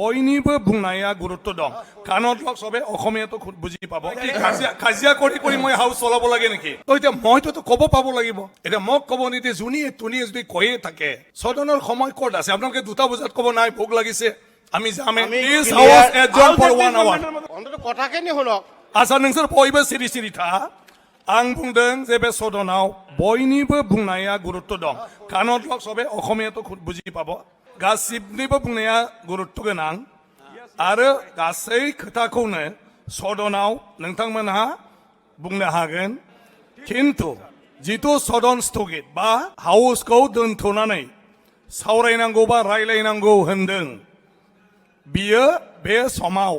बयनिबो बुंनाया गुरुत्व दं कानत लग सबे অসমীয়াটো বুজি পাব কাজিয়া কৰি মই হাউস চলাব লাগে নেকি তো এতিয়া মইতো কব পাব লাগিব এটা মোক কব নিতে জুনিয়ে তুনিয়ে যদি কয়ে থাকে সদনৰ সময় ক'ত আছে আপোনালোকে 2টা বজাত কব নাই ভোক লাগিছে আমি যামে প্লিজ হাউস এডজন ফৰ 1 আৱাৰ অন্তত কথাখিনি শুনক आसा नोंसोर बयबो सिरि सिरि था आं बुंदों जे बे सदनाव बयनिबो बुंनाया गुरुत्व दं कानत लग सबे অসমীয়াটো बुजि पाब गासिबनिबो बुंनाया गुरुत्व गोनां आरो गासै खोथाखौनो सदनाव नोंथांमोनहा बुंनो हागोन किन्तु जितु सदन स्थगित बा हाउसखौ दोनथ'नानै सावरायनांगौ बा रायलायनांगौ होनदों बियो बे समाव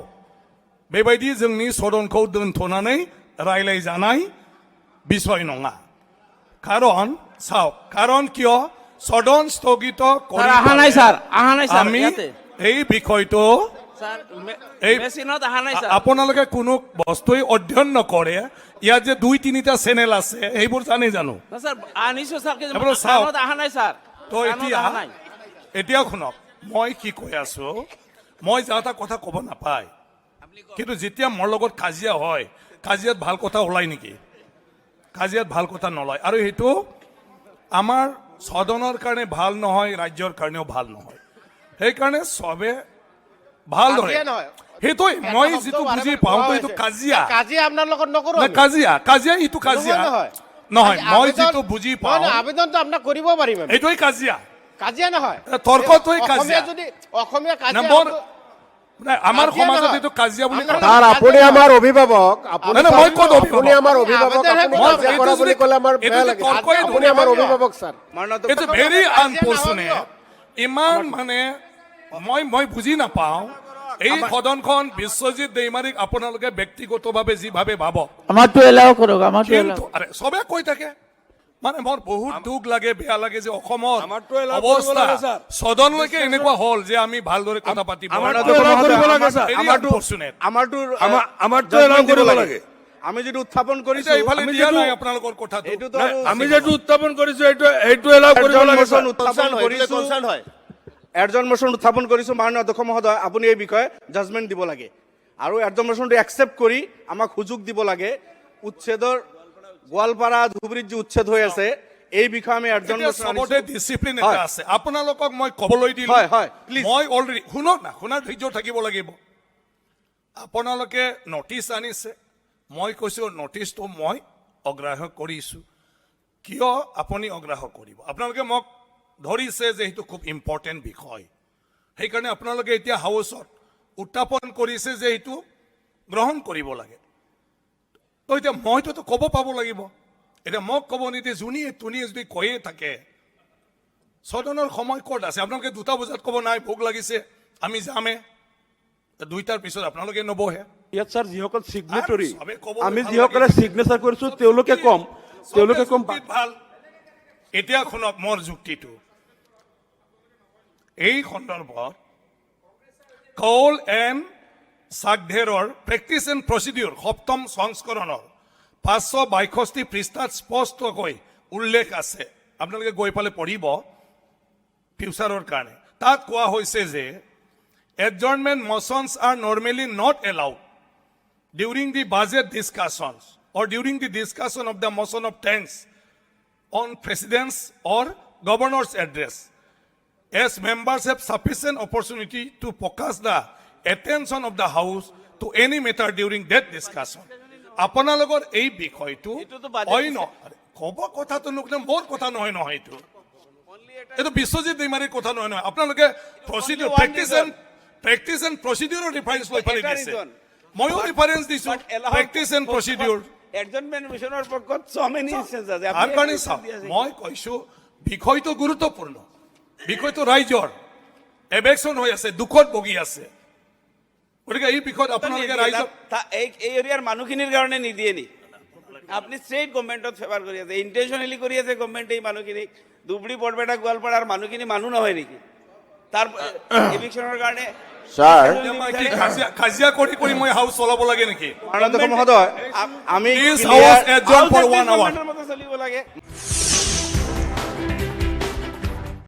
बेबायदि जोंनि सदनखौ दोनथ'नानै रायलायजानाय বিষয় नङा कारण किय सदन স্থগিত কৰি আহা নাই স্যাৰ আমি এই বিষয়টো মেচিনত আহা নাই স্যাৰ আপোনালোকে কোনো বস্তুই অধ্যয়ন নকৰে ইয়াত যে 2-3টা চেনেল আছে এইবোৰ জানে জানো না স্যার আনিছো স্যার কে আপোনালোক চাওক। কানত আহা নাই স্যার তো এতিয়া শুনক মই কি কৈ আছো মই যা এটা কথা ক'ব নাপায় কিন্তু যেতিয়া মোৰ লগত কাজিয়া হয় কাজিয়াত ভাল কথা ওলাই নেকি কাজিয়াত ভাল কথা নলয় আৰু হেতু আমাৰ সদনৰ কাৰণে ভাল নহয় ৰাজ্যৰ কাৰণেও ভাল নহয় সেই কাৰণে সবে ভাল ধৰে হেতু মই যেটো বুজি পাওঁ তো এটো কাজিয়া কাজিয়া আপোনাৰ লগত নকৰো না কাজিয়া ইটো কাজিয়া নহয় মই যেটো বুজি পাওঁ না আবেদনটো আপনা কৰিব পাৰিম এটোই কাজিয়া কাজিয়া নহয় তৰ্কটোই কাজিয়া যদি অসমীয়া কাজিয়া নম্বৰ আমাৰ সমাজত এটো কাজিয়া বুলি স্যাৰ আপুনি আমাৰ অভিভাৱক আপুনি আমাৰ অভিভাৱক আপুনি কাজিয়া কৰা বুলি ক'লে আমাৰ বেয়া লাগে আপুনি আমাৰ অভিভাৱক স্যাৰ এটো ভেৰি আনফৰ্চুনেট ইমান মানে মই বুজি নাপাওঁ এই সদনখন বিশ্বজিৎ দৈমাৰীক আপোনালোকে ব্যক্তিগতভাৱে যিভাৱে ভাবক আমাৰটো এলাও কৰক আমাৰটো এলাও আৰে সবে কৈ থাকে মানে মোৰ বহুত দুখ লাগে বেয়া লাগে যে অসমৰ অৱস্থা সদনলৈকে এনেকুৱা হল যে আমি ভালদৰে কথা পাতিব আমাৰটো এলাও কৰিব লাগে আমি যেটো উত্থাপন কৰিছো এইফালে দিয়া নাই আপোনালোকৰ কথাটো আমি যেটো উত্থাপন কৰিছো এইটো এলাও কৰিব লাগে এডজন মোশন উত্থাপন কৰিছো মাননীয় অধ্যক্ষ মহোদয় আপুনি এই বিষয়ে জাজমেন্ট দিব লাগে আৰু এডজন মোশনটো একসেপ্ট কৰি আমাক সুযোগ দিব লাগে উচ্ছেদৰ গোৱালপাৰা ধুবুৰীত যে উচ্ছেদ হৈ আছে এই বিষয়ে আমি এডজন মোশন সবতে ডিসিপ্লিন এটা আছে আপোনালোকক মই কবলৈ দিলো হয় প্লিজ মই অলৰেডি শুনক না শুনাৰ ধৈৰ্য থাকিব লাগিব আপোনালোকে নটিচ আনিছে মই কৈছো নটিচটো মই অগ্ৰাহ্য কৰিছো কিয় আপুনি অগ্ৰাহ্য কৰিব আপোনালোকে মোক ধৰিছে যে এইটো খুব ইম্পৰ্টেন্ট বিষয় সেইকাৰণে আপোনালোকে এতিয়া হাউচত উত্থাপন কৰিছে যে এইটো গ্ৰহণ কৰিব লাগে তো এতিয়া মইতো ক'ব পাব লাগিব এতিয়া মোক ক'ব নিতে জুনিয়ে তুনিয়ে যদি কয়ে থাকে সদনৰ সময় ক'ত আছে আপোনালোকে 2টা বজাত ক'ব নাই ভোক লাগিছে আমি যামে 2টাৰ পিছত আপোনালোকে নবহে ইয়াত স্যাৰ যিসকল সিগনেটৰী সবে ক'ব আমি ভাল যিসকলে লাগিছে। সিগনেচাৰ কৰিছো তেওঁলোকে কম ভাল এতিয়া শুনক মোৰ যুক্তিটো এই সন্দৰ্ভত কল এণ্ড সাগধেৰৰ প্ৰেক্টিছ এণ্ড প্ৰচিডিউৰ 7ম সংস্কৰণৰ 562 পৃষ্ঠাত স্পষ্টকৈ উল্লেখ আছে আপোনালোকে গৈ পালে পঢ়িব ফিউচাৰৰ কাৰণে তাত কোৱা হৈছে যে adjournment motions are normally not allowed during the budget discussions or during the discussion of the motion of thanks on president's or governor's address as members have sufficient opportunity to focus the attention of the house to any matter during that discussion আপোনালোকৰ এই বিষয়টো অন্য কব কথাটো নকলে মোৰ কথা নহয় নহয় এইটো বিশ্বজিৎ দৈমাৰীৰ কথা নহয় নহয় আপোনালোকে প্ৰচিডিউৰ প্ৰেক্টিছ এণ্ড প্ৰচিডিউৰৰ ৰেফাৰেন্স লৈ পালে দিছে ময়ো ৰেফাৰেন্স দিছো প্ৰেক্টিছ এণ্ড প্ৰচিডিউৰ এডজনমেন্ট মিশনৰ পক্ষত সো মেনি ইনস্টেন্স আছে আৰ কাৰণে চাওক মই কৈছো বিষয়টো গুৰুত্বপূৰ্ণ বিষয়টো ৰাইজৰ এবেকশন হৈ আছে দুখত ভুগি আছে গতিকে এই বিষয়ত আপোনালোকে ৰাইজক এই এৰিয়াৰ মানুহখিনিৰ কাৰণে নিদিয়ে নি আপনি স্ট্ৰেট গভৰ্নমেন্টত ফেভাৰ কৰি আছে ইন্টেনশনালি কৰি আছে গভৰ্নমেন্ট এই মানুহখিনিক ধুবুৰী বৰপেটা গোৱালপাৰাৰ মানুহখিনি মানুহ নহয় নেকি তাৰ এভিকশনৰ কাৰণে স্যাৰ কাজিয়া কৰি মই হাউস চলাব লাগে নেকি মাননীয় অধ্যক্ষ মহোদয় আমি প্লিজ হাউস এডজন ফৰ 1 আৱাৰ মতো চলিব লাগে